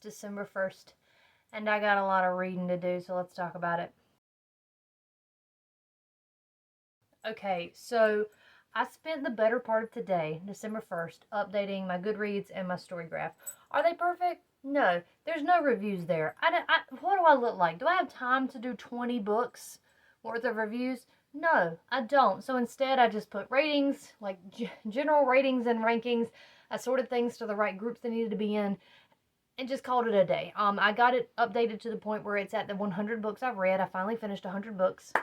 December 1st, and I got a lot of reading to do, so let's talk about it. Okay, so I spent the better part of today, December 1st, updating my Goodreads and my story graph. Are they perfect? No, there's no reviews there. What do I look like? Do I have time to do 20 books worth of reviews? No, I don't. So instead, I just put ratings, like general ratings and rankings. I sorted things to the right groups they needed to be in, and just called it a day. I got it updated to the point where it's at the 100 books I've read. I finally finished 100 books.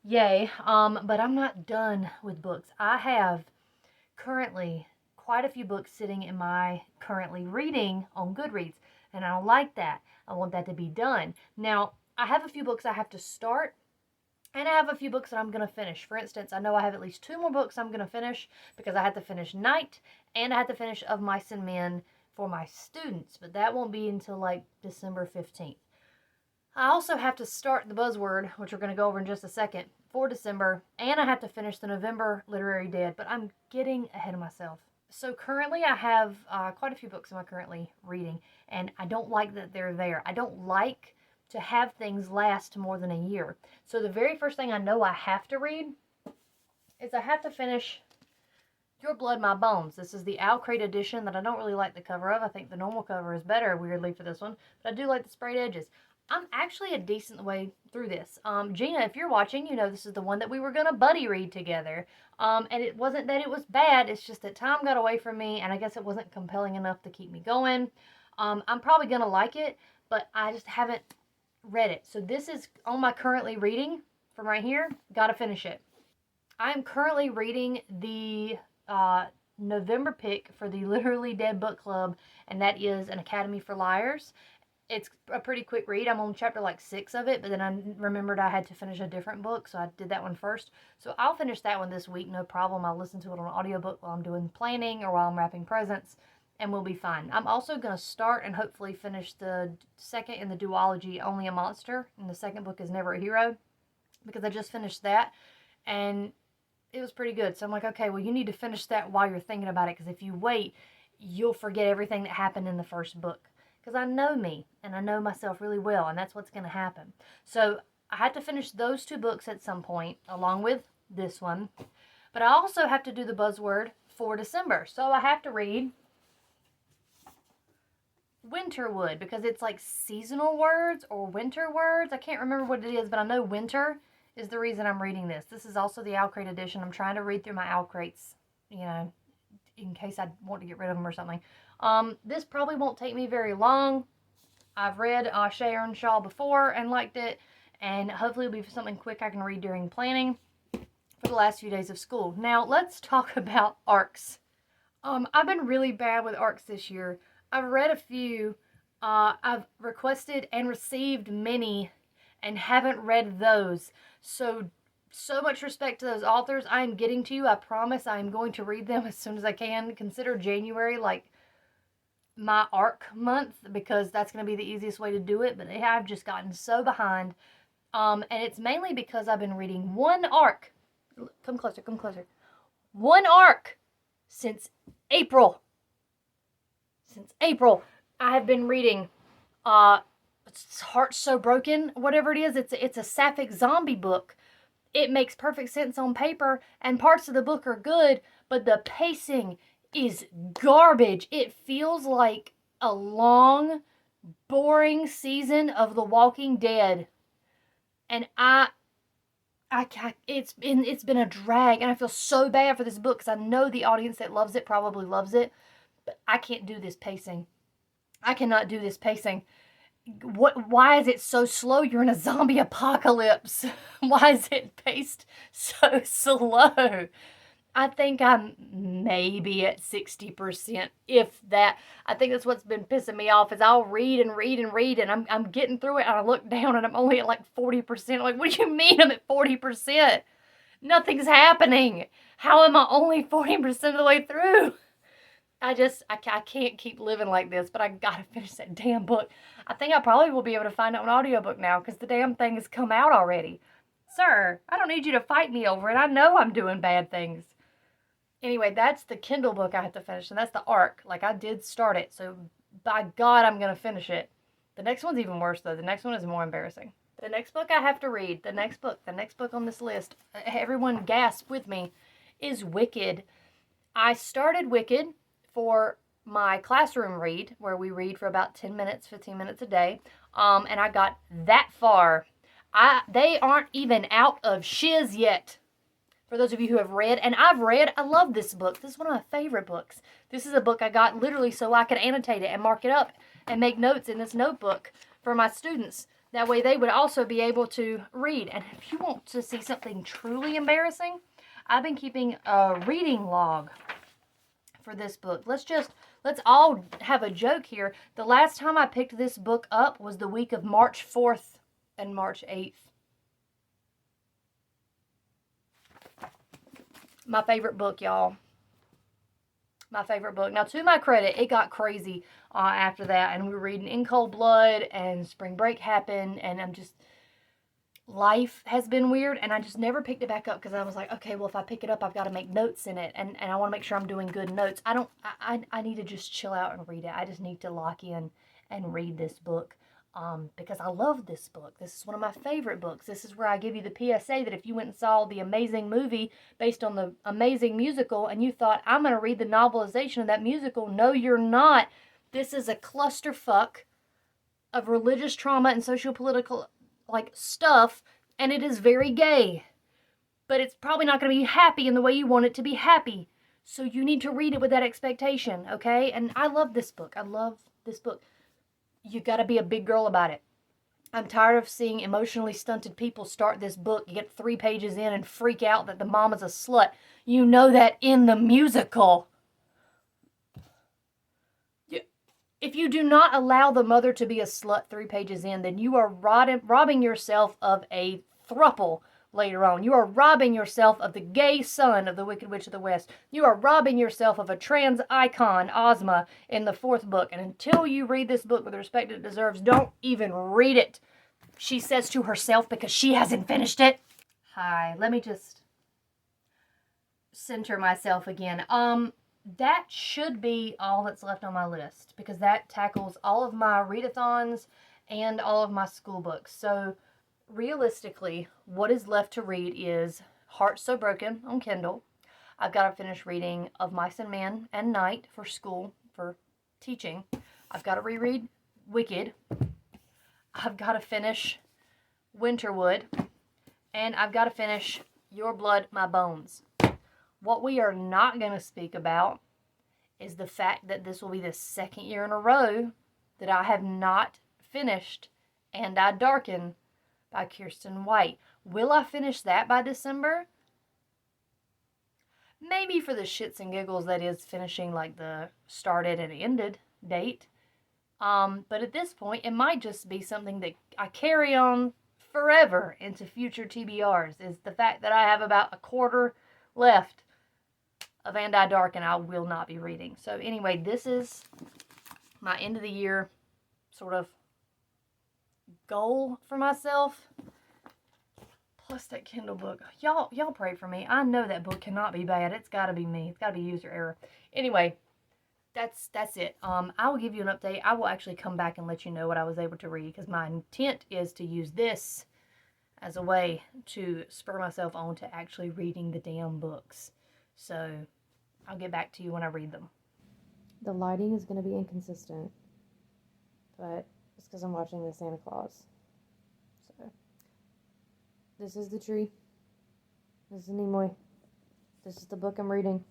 Yay. But I'm not done with books. I have currently quite a few books sitting in my currently reading on Goodreads, and I don't like that. I want that to be done. Now, I have a few books I have to start, and I have a few books that I'm going to finish. For instance, I know I have at least 2 more books I'm going to finish because I had to finish Night, and I had to finish Of Mice and Men for my students, but that won't be until like December 15th. I also have to start the Buzzword, which we're going to go over in just a second, for December, and I have to finish the November Literary Dead, but I'm getting ahead of myself. So currently I have quite a few books I'm currently reading, and I don't like that they're there. I don't like to have things last more than a year. So the very first thing I know I have to read is I have to finish Your Blood, My Bones. This is the Owl Crate edition that I don't really like the cover of. I think the normal cover is better, weirdly, for this one, but I do like the sprayed edges. I'm actually a decent way through this. Gina, if you're watching, you know this is the one that we were going to buddy read together. And it wasn't that it was bad, it's just that time got away from me, and I guess it wasn't compelling enough to keep me going. I'm probably going to like it, but I just haven't read it. So this is on my currently reading from right here. Got to finish it. I'm currently reading the November pick for the Literally Dead Book Club, and that is An Academy for Liars. It's a pretty quick read. I'm on chapter like 6 of it, but then I remembered I had to finish a different book, so I did that one first. So I'll finish that one this week, no problem. I'll listen to it on audiobook while I'm doing planning or while I'm wrapping presents, and we'll be fine. I'm also going to start and hopefully finish the second in the duology, Only a Monster, and the second book is Never a Hero, because I just finished that, and it was pretty good. So I'm like, okay, well, you need to finish that while you're thinking about it, because if you wait, you'll forget everything that happened in the first book. Because I know me, and I know myself really well, and that's what's going to happen. So I had to finish those 2 books at some point, along with this one. But I also have to do the Buzzword for December. So I have to read Winterwood, because it's like seasonal words or winter words. I can't remember what it is, but I know winter is the reason I'm reading this. This is also the Owl Crate edition. I'm trying to read through my Owl Crates, you know, in case I want to get rid of them or something. This probably won't take me very long. I've read Shea Earnshaw before and liked it, and hopefully it'll be something quick I can read during planning for the last few days of school. Now, let's talk about ARCs. I've been really bad with ARCs this year. I've read a few. I've requested and received many and haven't read those. So much respect to those authors. I am getting to you. I promise I am going to read them as soon as I can. Consider January like my ARC month, because that's going to be the easiest way to do it, but I've just gotten so behind. And it's mainly because I've been reading one ARC. Come closer, come closer. One ARC since April. Since April, I have been reading Heart So Broken, whatever it is. It's a sapphic zombie book. It makes perfect sense on paper, and parts of the book are good, but the pacing is garbage. It feels like a long, boring season of The Walking Dead, and it's been a drag, and I feel so bad for this book because I know the audience that loves it probably loves it, but I can't do this pacing. I cannot do this pacing. Why is it so slow? You're in a zombie apocalypse. Why is it paced so slow? I think I'm maybe at 60%, if that. I think that's what's been pissing me off, is I'll read and read and read, and I'm getting through it, and I look down, and I'm only at like 40%. I'm like, what do you mean I'm at 40%? Nothing's happening. How am I only 40% of the way through? I can't keep living like this, but I gotta finish that damn book. I think I probably will be able to find out an audiobook now, because the damn thing has come out already. Sir, I don't need you to fight me over it. I know I'm doing bad things. Anyway, that's the Kindle book I have to finish, and that's the ARC. Like, I did start it, so by God, I'm going to finish it. The next one's even worse, though. The next one is more embarrassing. The next book I have to read, the next book on this list, everyone gasp with me, is Wicked. I started Wicked for my classroom read, where we read for about 10 minutes, 15 minutes a day, and I got that far. They aren't even out of shiz yet. For those of you who have read, and I've read, I love this book. This is one of my favorite books. This is a book I got literally so I could annotate it and mark it up and make notes in this notebook for my students. That way they would also be able to read. And if you want to see something truly embarrassing, I've been keeping a reading log for this book. Let's all have a joke here. The last time I picked this book up was the week of March 4th and March 8th. My favorite book, y'all. My favorite book. Now, to my credit, it got crazy after that, and we were reading In Cold Blood, and spring break happened, and life has been weird, and I just never picked it back up because I was like, okay, well, if I pick it up, I've got to make notes in it, and I want to make sure I'm doing good notes. I need to just chill out and read it. I just need to lock in and read this book. Because I love this book. This is one of my favorite books. This is where I give you the PSA that if you went and saw the amazing movie based on the amazing musical and you thought, I'm going to read the novelization of that musical, no, you're not. This is a clusterfuck of religious trauma and socio-political stuff, and it is very gay. But it's probably not going to be happy in the way you want it to be happy. So you need to read it with that expectation, okay? And I love this book. I love this book. You got to be a big girl about it. I'm tired of seeing emotionally stunted people start this book, get 3 pages in, and freak out that the mom is a slut. You know that in the musical. If you do not allow the mother to be a slut 3 pages in, then you are robbing yourself of a throuple later on. You are robbing yourself of the gay son of the Wicked Witch of the West. You are robbing yourself of a trans icon, Ozma, in the 4th book. And until you read this book with the respect it deserves, don't even read it. She says to herself because she hasn't finished it. Hi, let me just center myself again. That should be all that's left on my list because that tackles all of my readathons and all of my school books. So realistically, what is left to read is Heart So Broken on Kindle. I've got to finish reading Of Mice and Men and Night for school, for teaching. I've got to reread Wicked. I've got to finish Winterwood. And I've got to finish Your Blood, My Bones. What we are not going to speak about is the fact that this will be the 2nd year in a row that I have not finished And I Darken by Kirsten White. Will I finish that by December? Maybe for the shits and giggles, that is finishing the started and ended date. But at this point, it might just be something that I carry on forever into future TBRs, is the fact that I have about a quarter left of And I Darken I will not be reading. So anyway, this is my end of the year sort of goal for myself. Plus that Kindle book. Y'all pray for me. I know that book cannot be bad. It's got to be me. It's got to be user error. Anyway, that's it. I will give you an update. I will actually come back and let you know what I was able to read, because my intent is to use this as a way to spur myself on to actually reading the damn books. So I'll get back to you when I read them. The lighting is going to be inconsistent, but it's because I'm watching the Santa Claus. So this is the tree. This is Nimoy. This is the book I'm reading.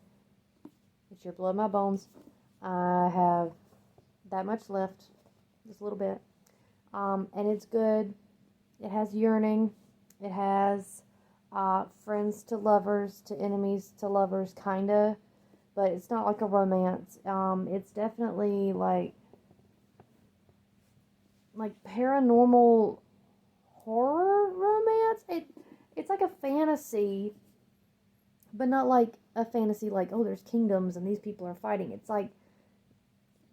It's Your Blood, My Bones. I have that much left, just a little bit, and it's good. It has yearning. It has friends to lovers to enemies to lovers, kinda, but it's not like a romance. It's definitely like paranormal horror romance. It's like a fantasy, but not like a fantasy like, oh, there's kingdoms and these people are fighting. It's like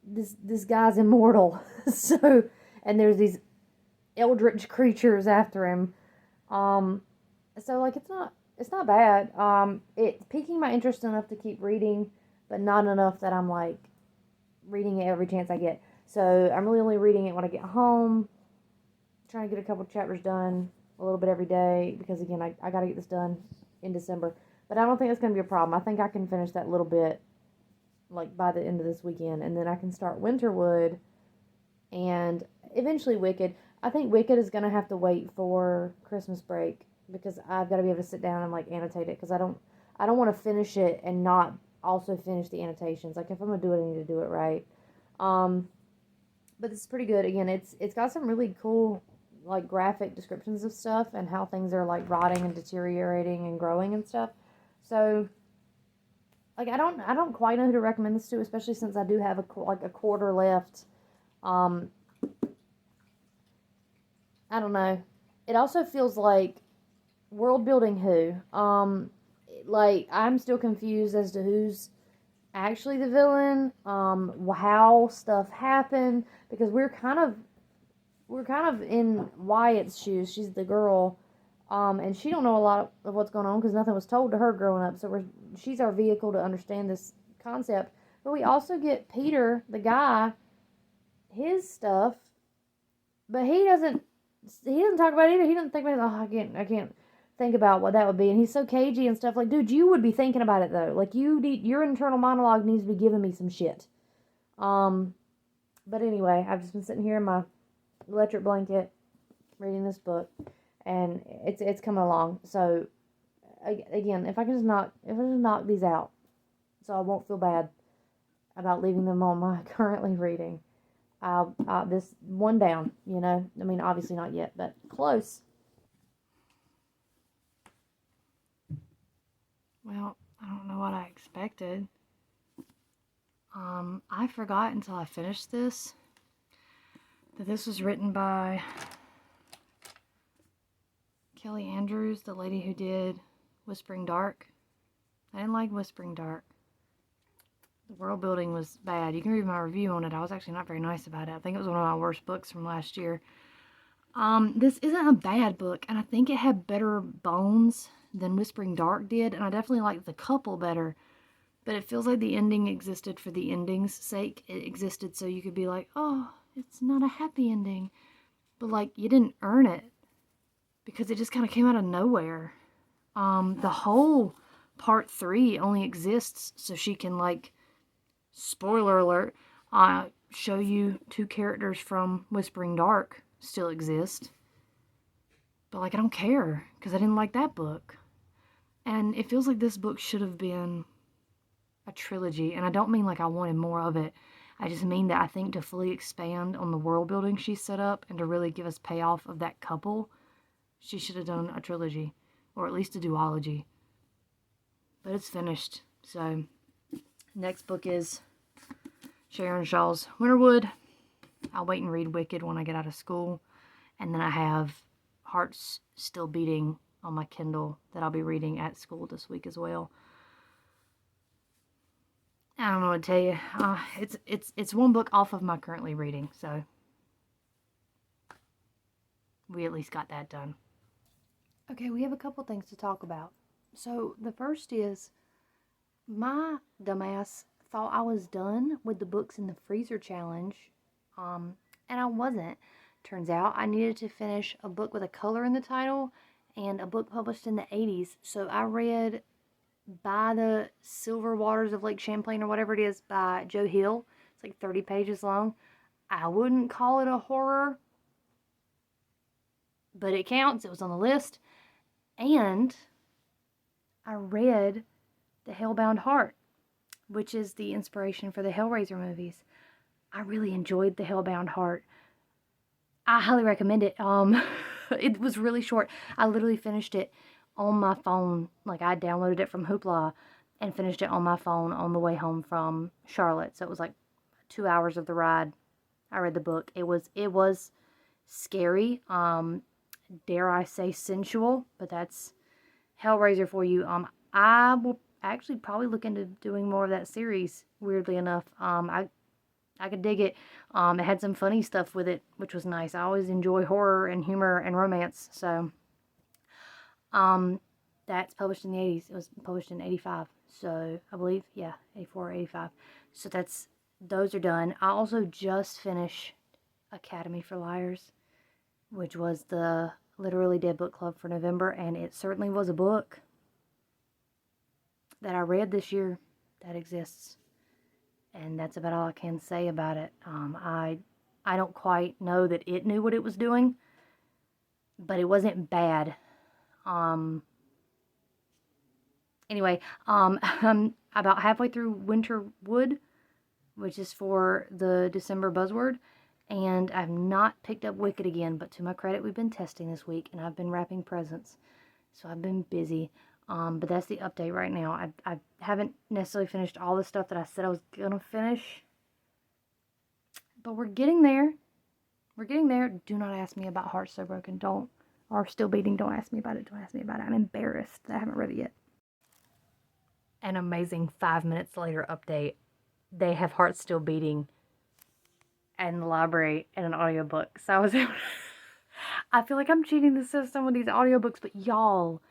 this guy's immortal. So, and there's these eldritch creatures after him. So like it's not bad. It's piquing my interest enough to keep reading, but not enough that I'm like reading it every chance I get. So I'm really only reading it when I get home, trying to get a couple chapters done a little bit every day because, again, I got to get this done in December. But I don't think it's going to be a problem. I think I can finish that little bit like by the end of this weekend, and then I can start Winterwood and eventually Wicked. I think Wicked is going to have to wait for Christmas break because I've got to be able to sit down and like annotate it because I don't want to finish it and not also finish the annotations. Like if I'm going to do it, I need to do it right. Um, but it's pretty good. Again, it's got some really cool like graphic descriptions of stuff and how things are like rotting and deteriorating and growing and stuff. So like I don't quite know who to recommend this to, especially since I do have a quarter left. Um, I don't know. It also feels like world building who. Like I'm still confused as to who's actually the villain. How stuff happened because we're kind of in Wyatt's shoes. She's the girl. And she don't know a lot of what's going on because nothing was told to her growing up. So she's our vehicle to understand this concept. But we also get Peter, the guy, his stuff, but he doesn't talk about it either. He doesn't think about it. Oh, I can't think about what that would be. And he's so cagey and stuff. Like, dude, you would be thinking about it though. Like your internal monologue needs to be giving me some shit. Um, but anyway, I've just been sitting here in my electric blanket reading this book, and it's coming along. So again, if I just knock these out, so I won't feel bad about leaving them on my currently reading. This one down, I mean, obviously not yet, but close. Well, I don't know what I expected. I forgot until I finished this that this was written by Kelly Andrews, the lady who did Whispering Dark. I didn't like Whispering Dark. The world building was bad. You can read my review on it. I was actually not very nice about it. I think it was one of my worst books from last year. This isn't a bad book, and I think it had better bones than Whispering Dark did, and I definitely like the couple better. But it feels like the ending existed for the ending's sake. It existed so you could be like, oh, it's not a happy ending. But like you didn't earn it because it just kind of came out of nowhere. The whole part 3 only exists so she can like, spoiler alert, show you 2 characters from Whispering Dark still exist. But like I don't care because I didn't like that book. And it feels like this book should have been a trilogy, and I don't mean like I wanted more of it. I just mean that I think to fully expand on the world building she set up and to really give us payoff of that couple, she should have done a trilogy, or at least a duology. But it's finished, so next book is Sharon Shaw's Winterwood. I'll wait and read Wicked when I get out of school, and then I have Hearts Still Beating on my Kindle that I'll be reading at school this week as well. I don't know what to tell you. It's one book off of my currently reading, so we at least got that done. Okay, we have a couple things to talk about. So the first is my dumbass thought I was done with the books in the freezer challenge, and I wasn't. Turns out I needed to finish a book with a color in the title and a book published in the 80s. So I read By the Silver Waters of Lake Champlain or whatever it is by Joe Hill. It's like 30 pages long. I wouldn't call it a horror, but it counts. It was on the list. And I read The Hellbound Heart, which is the inspiration for the Hellraiser movies. I really enjoyed The Hellbound Heart. I highly recommend it. It was really short. I literally finished it on my phone. Like I downloaded it from Hoopla and finished it on my phone on the way home from Charlotte. So it was like 2 hours of the ride. I read the book. It was scary. Dare I say sensual, but that's Hellraiser for you. I will actually probably look into doing more of that series, weirdly enough. I could dig it. It had some funny stuff with it, which was nice. I always enjoy horror and humor and romance, so that's published in the 80s. It was published in 85, so I believe, yeah, 84 or 85. So that's those are done. I also just finished Academy for Liars, which was the Literally Dead book club for November, and it certainly was a book that I read this year that exists. And that's about all I can say about it. I don't quite know that it knew what it was doing, but it wasn't bad. Anyway, I'm about halfway through Winterwood, which is for the December buzzword, and I've not picked up Wicked again, but to my credit, we've been testing this week, and I've been wrapping presents, so I've been busy. But that's the update right now. I haven't necessarily finished all the stuff that I said I was going to finish, but we're getting there. We're getting there. Do not ask me about Heart So Broken. Don't. Or Still Beating. Don't ask me about it. Don't ask me about it. I'm embarrassed that I haven't read it yet. An amazing 5 minutes later update. They have Heart Still Beating in the library and an audiobook. So I was able to, I feel like I'm cheating the system with these audiobooks, but y'all,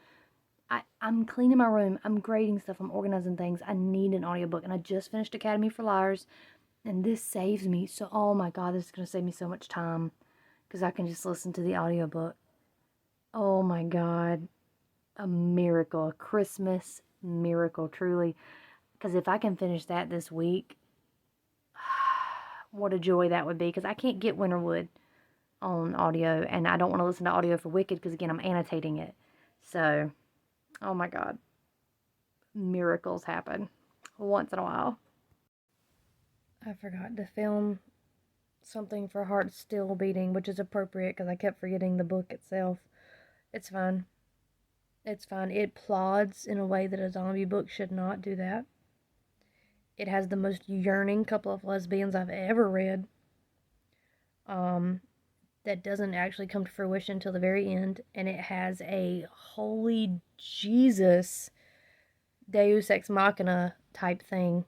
I'm cleaning my room. I'm grading stuff. I'm organizing things. I need an audiobook. And I just finished Academy for Liars. And this saves me. So, oh my God, this is going to save me so much time. Because I can just listen to the audiobook. Oh my God. A miracle. A Christmas miracle, truly. Because if I can finish that this week, what a joy that would be. Because I can't get Winterwood on audio. And I don't want to listen to audio for Wicked. Because again, I'm annotating it. So, oh my God. Miracles happen once in a while. I forgot to film something for Heart Still Beating, which is appropriate because I kept forgetting the book itself. It's fine. It's fine. It plods in a way that a zombie book should not do that. It has the most yearning couple of lesbians I've ever read. That doesn't actually come to fruition until the very end. And it has a holy Jesus Deus Ex Machina type thing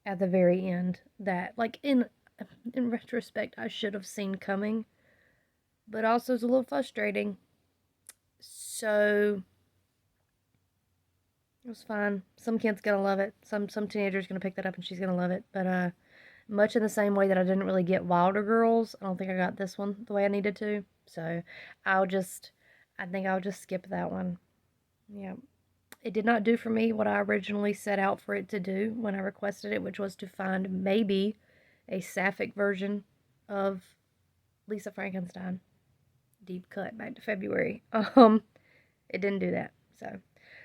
at the very end that, like, in retrospect, I should have seen coming, but also is a little frustrating. So it was fine. Some kid's gonna love it. Some teenager's gonna pick that up and she's gonna love it. But much in the same way that I didn't really get Wilder Girls, I don't think I got this one the way I needed to. So I think I'll just skip that one. Yeah. It did not do for me what I originally set out for it to do when I requested it, which was to find maybe a sapphic version of Lisa Frankenstein. Deep cut back to February. It didn't do that. So,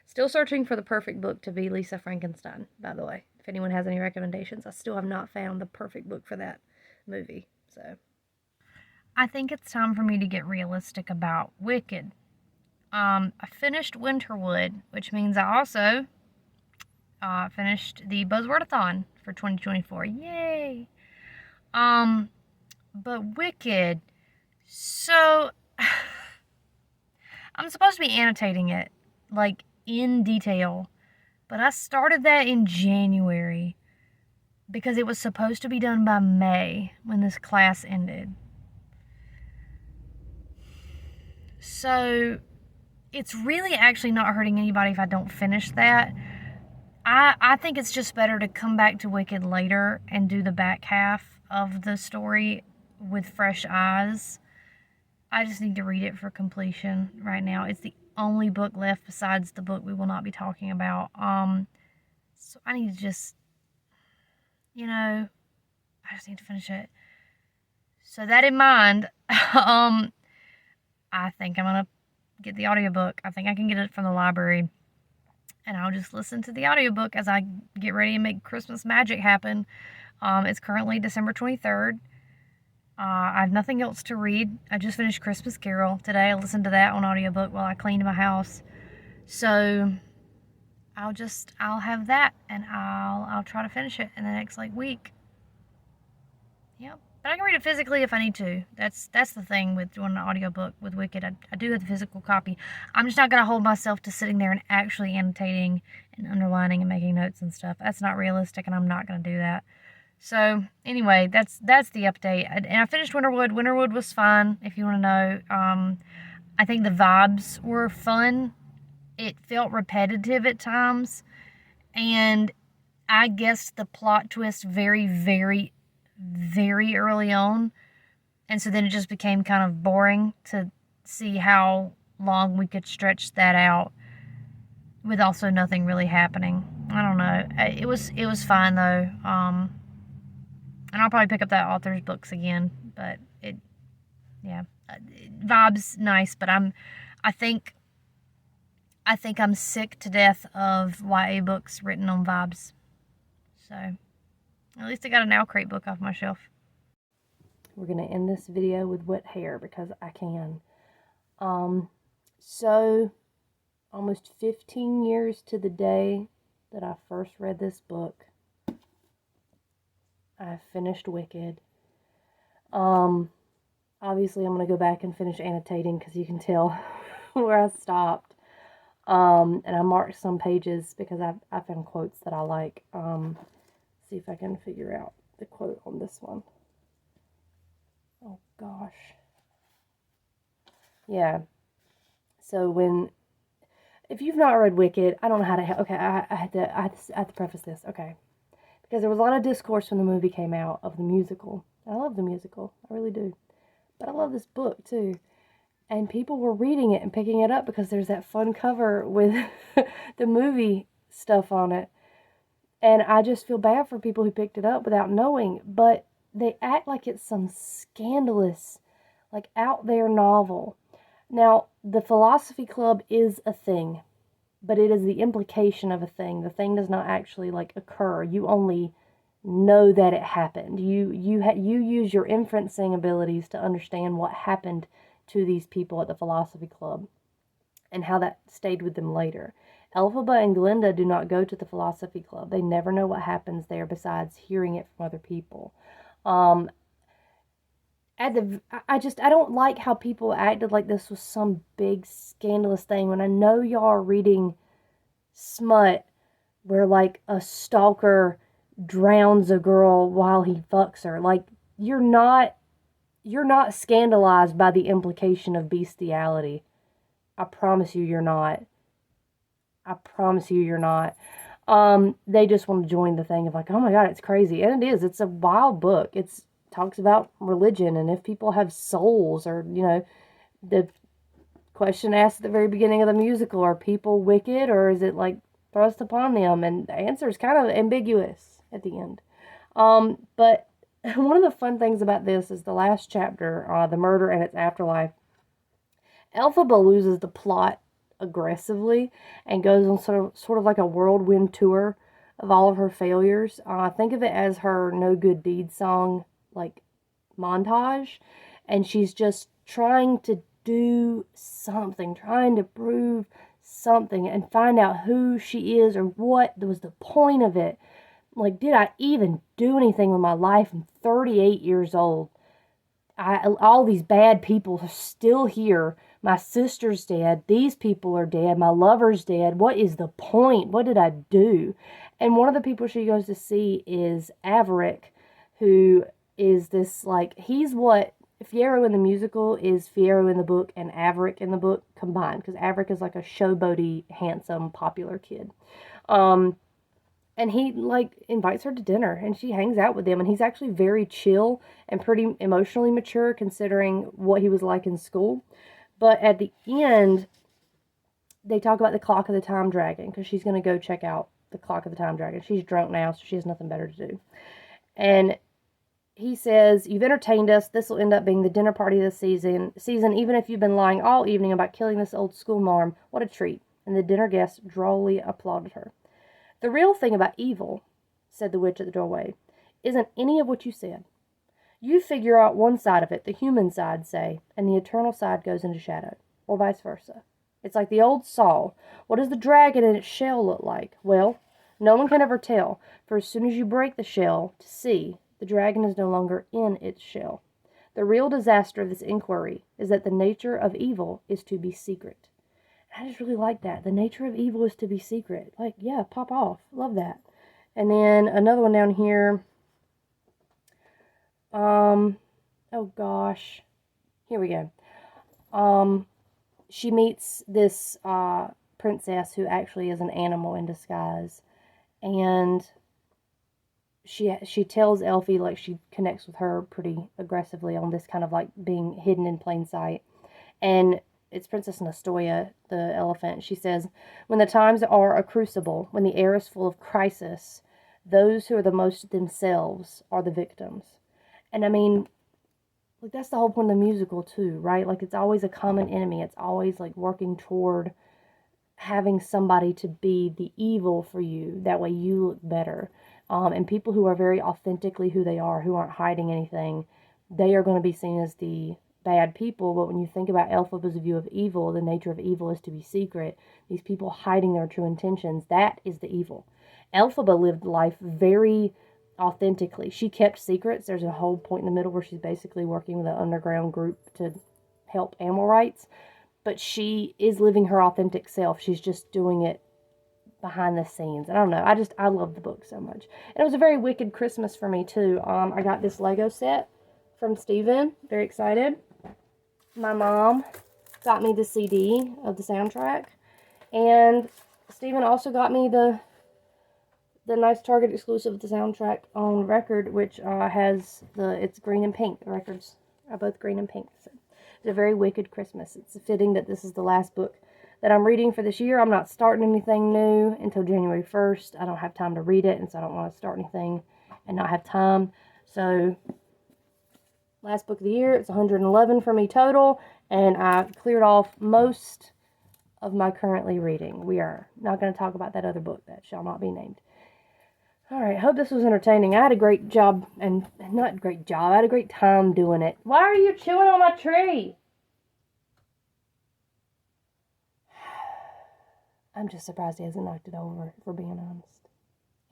still searching for the perfect book to be Lisa Frankenstein, by the way. If anyone has any recommendations, I still have not found the perfect book for that movie. So, I think it's time for me to get realistic about Wicked. I finished Winterwood, which means I also finished the Buzzwordathon for 2024. Yay! But Wicked, so I'm supposed to be annotating it, like, in detail, but I started that in January because it was supposed to be done by May when this class ended. So it's really actually not hurting anybody if I don't finish that. I think it's just better to come back to Wicked later and do the back half of the story with fresh eyes. I just need to read it for completion right now. It's the only book left besides the book we will not be talking about. So I need to just, I just need to finish it. So that in mind, I think I'm gonna get the audiobook. I think I can get it from the library. And I'll just listen to the audiobook as I get ready and make Christmas magic happen. It's currently December 23rd. I have nothing else to read. I just finished Christmas Carol today. I listened to that on audiobook while I cleaned my house. So I'll have that, and I'll try to finish it in the next week. Yep. But I can read it physically if I need to. That's the thing with doing an audiobook with Wicked. I do have the physical copy. I'm just not going to hold myself to sitting there and actually annotating and underlining and making notes and stuff. That's not realistic, and I'm not going to do that. So, anyway, that's the update. And I finished Winterwood. Winterwood was fun, if you want to know. I think the vibes were fun. It felt repetitive at times. And I guessed the plot twist very, very very early on. And so then it just became kind of boring to see how long we could stretch that out with also nothing really happening. I don't know. It was fine though. And I'll probably pick up that author's books again. But yeah, vibes nice. But I think I think I'm sick to death of YA books written on vibes. So at least I got an Owl Crate book off my shelf. We're going to end this video with wet hair because I can. So almost 15 years to the day that I first read this book, I finished Wicked. Obviously I'm going to go back and finish annotating because you can tell where I stopped. And I marked some pages because I found quotes that I like. See if I can figure out the quote on this one. Oh gosh. Yeah. So if you've not read Wicked, I don't know how to, okay, I have to preface this, okay. Because there was a lot of discourse when the movie came out of the musical. I love the musical, I really do. But I love this book too. And people were reading it and picking it up because there's that fun cover with the movie stuff on it. And I just feel bad for people who picked it up without knowing. But they act like it's some scandalous, like out there novel. Now, the philosophy club is a thing, but it is the implication of a thing. The thing does not actually like occur. You only know that it happened. You use your inferencing abilities to understand what happened to these people at the philosophy club and how that stayed with them later. Elphaba and Glinda do not go to the philosophy club. They never know what happens there besides hearing it from other people. I don't like how people acted like this was some big scandalous thing when I know y'all are reading smut where like a stalker drowns a girl while he fucks her. Like you're not scandalized by the implication of bestiality. I promise you're not. I promise you're not. They just want to join the thing of like, oh my God, it's crazy. And it is. It's a wild book. It talks about religion and if people have souls or, the question asked at the very beginning of the musical, are people wicked or is it like thrust upon them? And the answer is kind of ambiguous at the end. But one of the fun things about this is the last chapter, The Murder and Its Afterlife. Elphaba loses the plot aggressively and goes on sort of like a whirlwind tour of all of her failures. Think of it as her No Good Deed song, like, montage. And she's just trying to do something, trying to prove something and find out who she is or what was the point of it. Like, did I even do anything with my life? I'm 38 years old. All these bad people are still here. My sister's dead. These people are dead. My lover's dead. What is the point? What did I do? And one of the people she goes to see is Averick, who is this, like, he's what Fiyero in the musical is Fiyero in the book and Averick in the book combined. Because Averick is like a showboaty, handsome, popular kid. And he, like, invites her to dinner, and she hangs out with him, and he's actually very chill and pretty emotionally mature considering what he was like in school. But at the end, they talk about the Clock of the Time Dragon, because she's going to go check out the Clock of the Time Dragon. She's drunk now, so she has nothing better to do. And he says, you've entertained us. This will end up being the dinner party of the season, even if you've been lying all evening about killing this old school marm. What a treat. And the dinner guests drolly applauded her. The real thing about evil, said the witch at the doorway, isn't any of what you said. You figure out one side of it, the human side, say, and the eternal side goes into shadow, or vice versa. It's like the old saw. What does the dragon in its shell look like? Well, no one can ever tell, for as soon as you break the shell to see, the dragon is no longer in its shell. The real disaster of this inquiry is that the nature of evil is to be secret. I just really like that. The nature of evil is to be secret. Like, yeah, pop off. Love that. And then another one down here. Oh gosh. Here we go. She meets this princess who actually is an animal in disguise. And she tells Elfie, like, she connects with her pretty aggressively on this kind of like being hidden in plain sight. And it's Princess Nastoya, the elephant. She says, when the times are a crucible, when the air is full of crisis, those who are the most themselves are the victims. And I mean, like, that's the whole point of the musical too, right? Like, it's always a common enemy. It's always like working toward having somebody to be the evil for you. That way you look better. And people who are very authentically who they are, who aren't hiding anything, they are going to be seen as the bad people. But when you think about Elphaba's view of evil, the nature of evil is to be secret. These people hiding their true intentions, that is the evil. Elphaba lived life very authentically. She kept secrets. There's a whole point in the middle where she's basically working with an underground group to help animal rights. But she is living her authentic self. She's just doing it behind the scenes. And I don't know. I love the book so much. And it was a very wicked Christmas for me too. I got this Lego set from Steven. Very excited. My mom got me the CD of the soundtrack. And Steven also got me the nice Target exclusive of the soundtrack on record, which has it's green and pink. The records are both green and pink. So it's a very wicked Christmas. It's fitting that this is the last book that I'm reading for this year. I'm not starting anything new until January 1st. I don't have time to read it, and so I don't want to start anything and not have time. So last book of the year, it's 111 for me total, and I've cleared off most of my currently reading. We are not going to talk about that other book that shall not be named. Alright, hope this was entertaining. I had a great job, and not great job, I had a great time doing it. Why are you chewing on my tree? I'm just surprised he hasn't knocked it over, if we're being honest.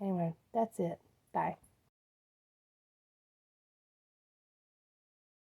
Anyway, that's it. Bye.